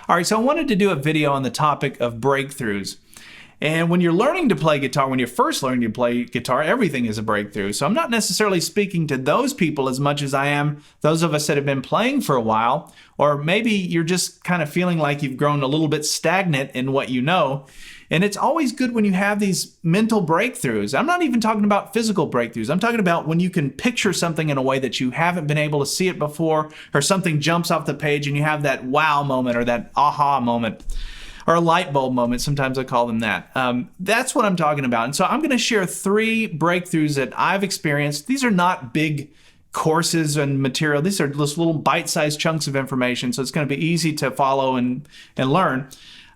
All right, so I wanted to do a video on the topic of breakthroughs. And when you're learning to play guitar, when you're first learning to play guitar, everything is a breakthrough. So I'm not necessarily speaking to those people as much as I am those of us that have been playing for a while, or maybe you're just kind of feeling like you've grown a little bit stagnant in what you know. And it's always good when you have these mental breakthroughs. I'm not even talking about physical breakthroughs. I'm talking about when you can picture something in a way that you haven't been able to see it before, or something jumps off the page and you have that wow moment or that aha moment. Or a light bulb moment, sometimes I call them that. That's what I'm talking about. And so I'm going to share 3 breakthroughs that I've experienced. These are not big courses and material. These are just little bite-sized chunks of information, so it's going to be easy to follow and learn.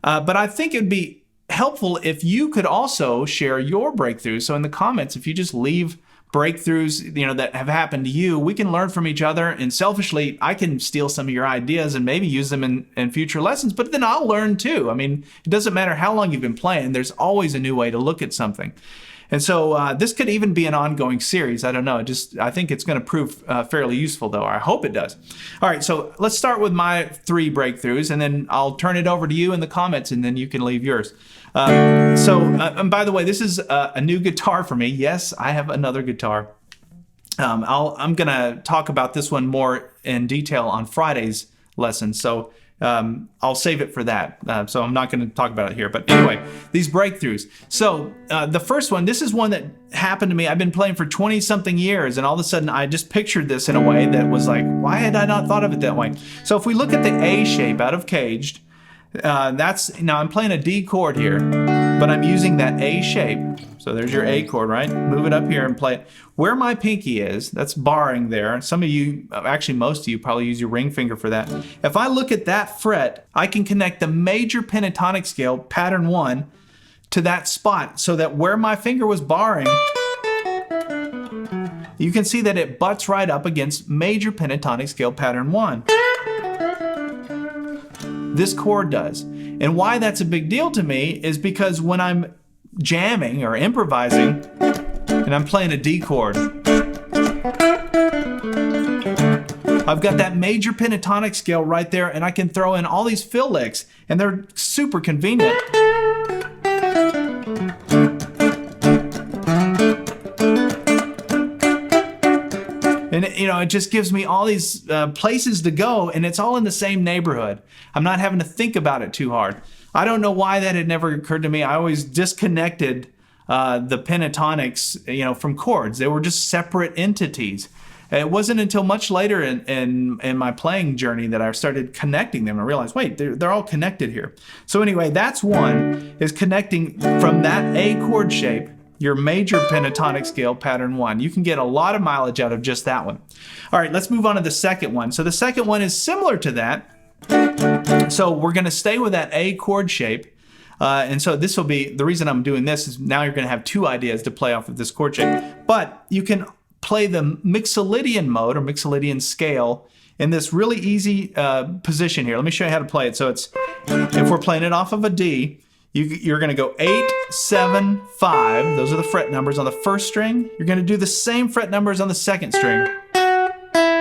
But I think it would be helpful if you could also share your breakthroughs. So in the comments, if you just leave breakthroughs, that have happened to you, we can learn from each other. And selfishly, I can steal some of your ideas and maybe use them in future lessons, but then I'll learn too. I mean, it doesn't matter how long you've been playing, there's always a new way to look at something. And so this could even be an ongoing series. I don't know. I think it's going to prove fairly useful, though. Or I hope it does. All right, so let's start with my 3 breakthroughs, and then I'll turn it over to you in the comments, and then you can leave yours. And by the way, this is a new guitar for me. Yes, I have another guitar. I'm going to talk about this one more in detail on Friday's lesson. So I'll save it for that. So I'm not going to talk about it here. But anyway, these breakthroughs. So the first one, this is one that happened to me. I've been playing for 20-something years, and all of a sudden I just pictured this in a way that was like, why had I not thought of it that way? So if we look at the A shape out of Caged, now I'm playing a D chord here, but I'm using that A shape. So there's your A chord, right? Move it up here and play it. Where my pinky is, that's barring there. Some of you, actually most of you, probably use your ring finger for that. If I look at that fret, I can connect the major pentatonic scale, pattern 1, to that spot, so that where my finger was barring, you can see that it butts right up against major pentatonic scale, pattern 1. This chord does. And why that's a big deal to me is because when I'm jamming or improvising and I'm playing a D chord, I've got that major pentatonic scale right there, and I can throw in all these fill licks, and they're super convenient. And it just gives me all these places to go, and it's all in the same neighborhood. I'm not having to think about it too hard. I don't know why that had never occurred to me. I always disconnected the pentatonics, from chords. They were just separate entities. It wasn't until much later in my playing journey that I started connecting them and realized, wait, they're all connected here. So anyway, that's one, is connecting from that A chord shape, your major pentatonic scale, pattern 1. You can get a lot of mileage out of just that one. All right, let's move on to the second one. So the second one is similar to that. So we're going to stay with that A chord shape. And so this will be, the reason I'm doing this is now you're going to have 2 ideas to play off of this chord shape. But you can play the Mixolydian mode or Mixolydian scale in this really easy position here. Let me show you how to play it. So it's, if we're playing it off of a D, you're going to go 8, 7, 5. Those are the fret numbers on the first string. You're going to do the same fret numbers on the second string.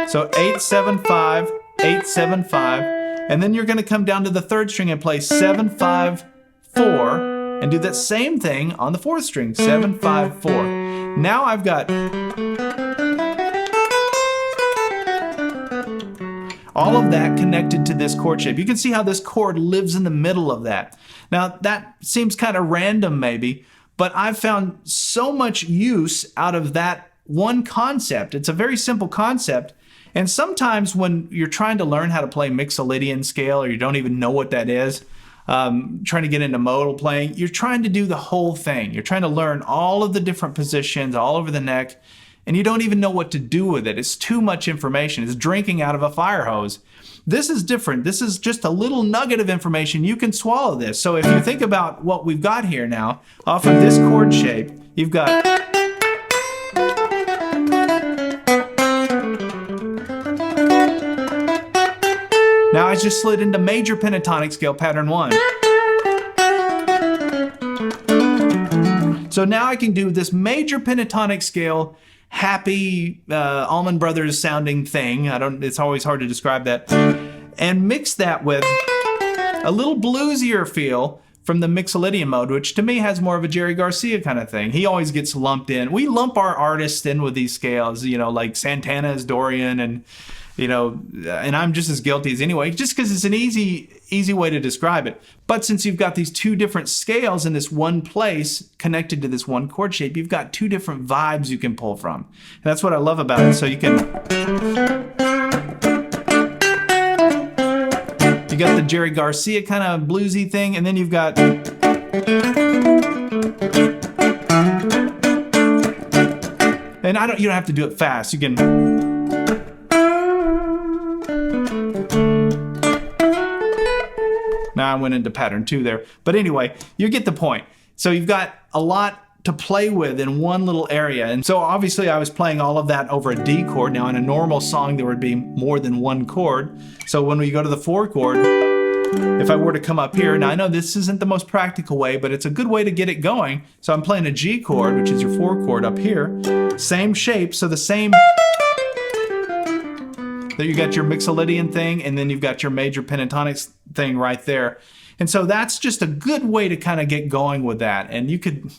So 8, 7, 5, 8, 7, 5. And then you're going to come down to the third string and play 7, 5, 4. And do that same thing on the fourth string. 7, 5, 4. Now I've got all of that connected to this chord shape. You can see how this chord lives in the middle of that. Now, that seems kind of random maybe, but I've found so much use out of that one concept. It's a very simple concept. And sometimes when you're trying to learn how to play Mixolydian scale, or you don't even know what that is, trying to get into modal playing, you're trying to do the whole thing. You're trying to learn all of the different positions all over the neck, and you don't even know what to do with it. It's too much information. It's drinking out of a fire hose. This is different. This is just a little nugget of information. You can swallow this. So if you think about what we've got here now, off of this chord shape, you've got now I just slid into major pentatonic scale, pattern 1. So now I can do this major pentatonic scale, happy Allman Brothers sounding thing. It's always hard to describe that. And mix that with a little bluesier feel from the Mixolydian mode, which to me has more of a Jerry Garcia kind of thing. He always gets lumped in. We lump our artists in with these scales, you know, like Santana is Dorian, and you know, and I'm just as guilty as anyway, just because it's an easy way to describe it. But since you've got these two different scales in this one place connected to this one chord shape, you've got two different vibes you can pull from. And that's what I love about it. So you got the Jerry Garcia kind of bluesy thing, and then you've got and you don't have to do it fast. You can now I went into pattern 2 there. But anyway, you get the point. So you've got a lot to play with in one little area. And so obviously I was playing all of that over a D chord. Now in a normal song there would be more than one chord. So when we go to the 4 chord, if I were to come up here, now I know this isn't the most practical way, but it's a good way to get it going. So I'm playing a G chord, which is your 4 chord up here. Same shape, so the same, there you got your Mixolydian thing, and then you've got your major pentatonics thing right there. And so that's just a good way to kind of get going with that. And you could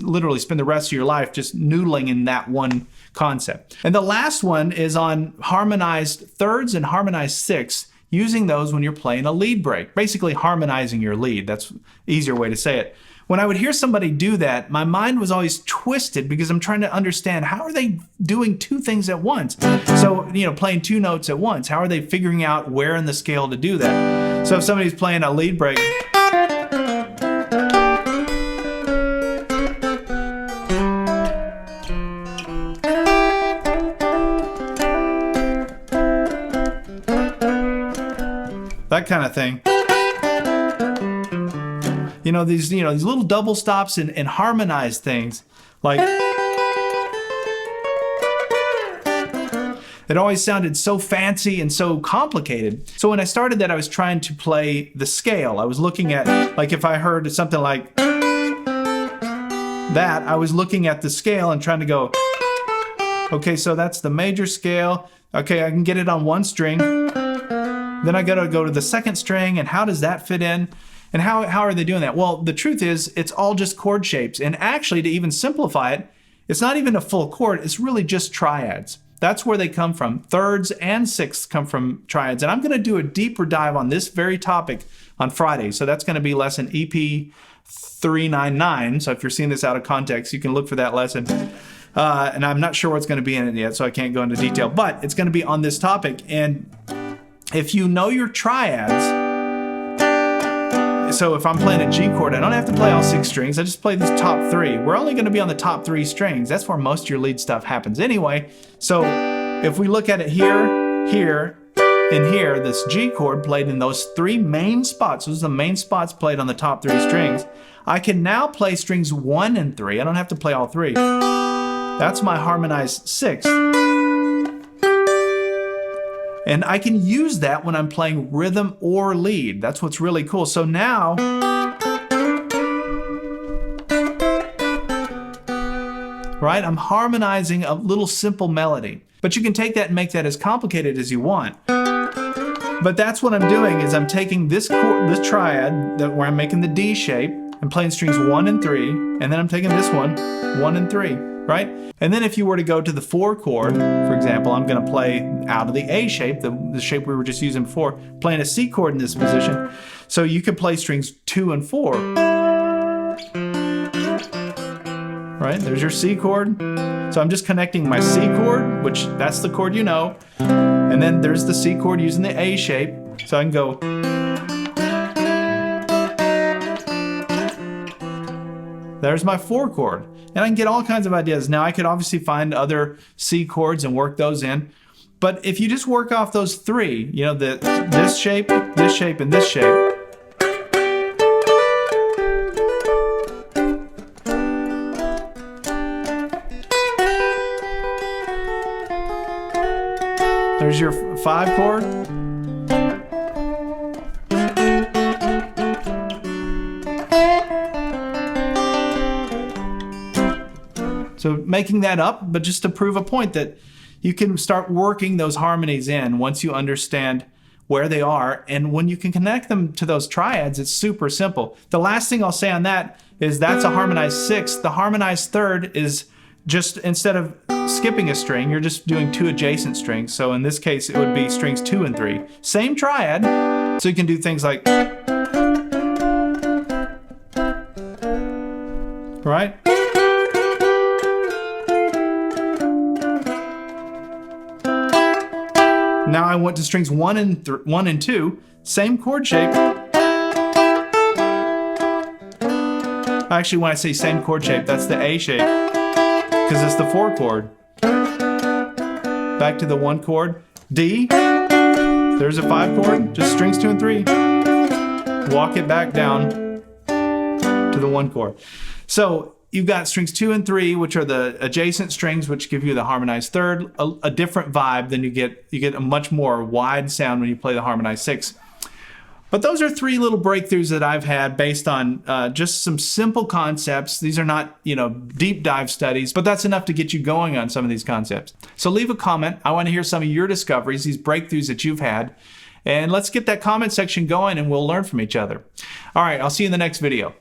literally spend the rest of your life just noodling in that one concept. And the last one is on harmonized thirds and harmonized sixths, using those when you're playing a lead break. Basically harmonizing your lead. That's an easier way to say it. When I would hear somebody do that, my mind was always twisted because I'm trying to understand, how are they doing two things at once? So, you know, playing 2 notes at once, how are they figuring out where in the scale to do that? So if somebody's playing a lead break, that kind of thing. You know, these little double stops and harmonized things, like it always sounded so fancy and so complicated. So when I started that, I was trying to play the scale. I was looking at, like, if I heard something like that, I was looking at the scale and trying to go, okay, so that's the major scale. Okay, I can get it on one string. Then I gotta go to the second string, and how does that fit in? And how are they doing that? Well, the truth is, it's all just chord shapes. And actually, to even simplify it, it's not even a full chord, it's really just triads. That's where they come from. Thirds and sixths come from triads. And I'm gonna do a deeper dive on this very topic on Friday. So that's gonna be lesson EP 399. So if you're seeing this out of context, you can look for that lesson. And I'm not sure what's gonna be in it yet, so I can't go into detail, but it's gonna be on this topic. And if you know your triads, so if I'm playing a G chord, I don't have to play all 6 strings. I just play these top 3. We're only going to be on the top 3 strings. That's where most of your lead stuff happens anyway. So if we look at it here, here, and here, this G chord played in those 3 main spots. Those are the main spots played on the top 3 strings. I can now play strings 1 and 3. I don't have to play all 3. That's my harmonized sixth. And I can use that when I'm playing rhythm or lead. That's what's really cool. So now, right, I'm harmonizing a little simple melody. But you can take that and make that as complicated as you want. But that's what I'm doing, is I'm taking this chord, this triad, where I'm making the D shape, I'm playing strings 1 and 3, and then I'm taking this one, 1 and 3. Right? And then if you were to go to the 4 chord, for example, I'm going to play out of the A shape, the shape we were just using before, playing a C chord in this position. So you could play strings 2 and 4. Right? There's your C chord. So I'm just connecting my C chord, which that's the chord you know, and then there's the C chord using the A shape. So I can go. There's my 4 chord. And I can get all kinds of ideas. Now I could obviously find other C chords and work those in. But if you just work off those 3, you know, this shape, and this shape, there's your 5 chord. So making that up, but just to prove a point that you can start working those harmonies in once you understand where they are. And when you can connect them to those triads, it's super simple. The last thing I'll say on that is that's a harmonized sixth. The harmonized third is just, instead of skipping a string, you're just doing 2 adjacent strings. So in this case, it would be strings 2 and 3. Same triad, so you can do things like, right? Now I went to strings 1 and 2, same chord shape. Actually, when I say same chord shape, that's the A shape, because it's the 4 chord. Back to the 1 chord, D, there's a 5 chord, just strings 2 and 3. Walk it back down to the 1 chord. So you've got strings 2 and 3, which are the adjacent strings, which give you the harmonized third, a different vibe than you get a much more wide sound when you play the harmonized sixth. But those are 3 little breakthroughs that I've had based on just some simple concepts. These are not, deep dive studies, but that's enough to get you going on some of these concepts. So leave a comment. I want to hear some of your discoveries, these breakthroughs that you've had. And let's get that comment section going and we'll learn from each other. All right, I'll see you in the next video.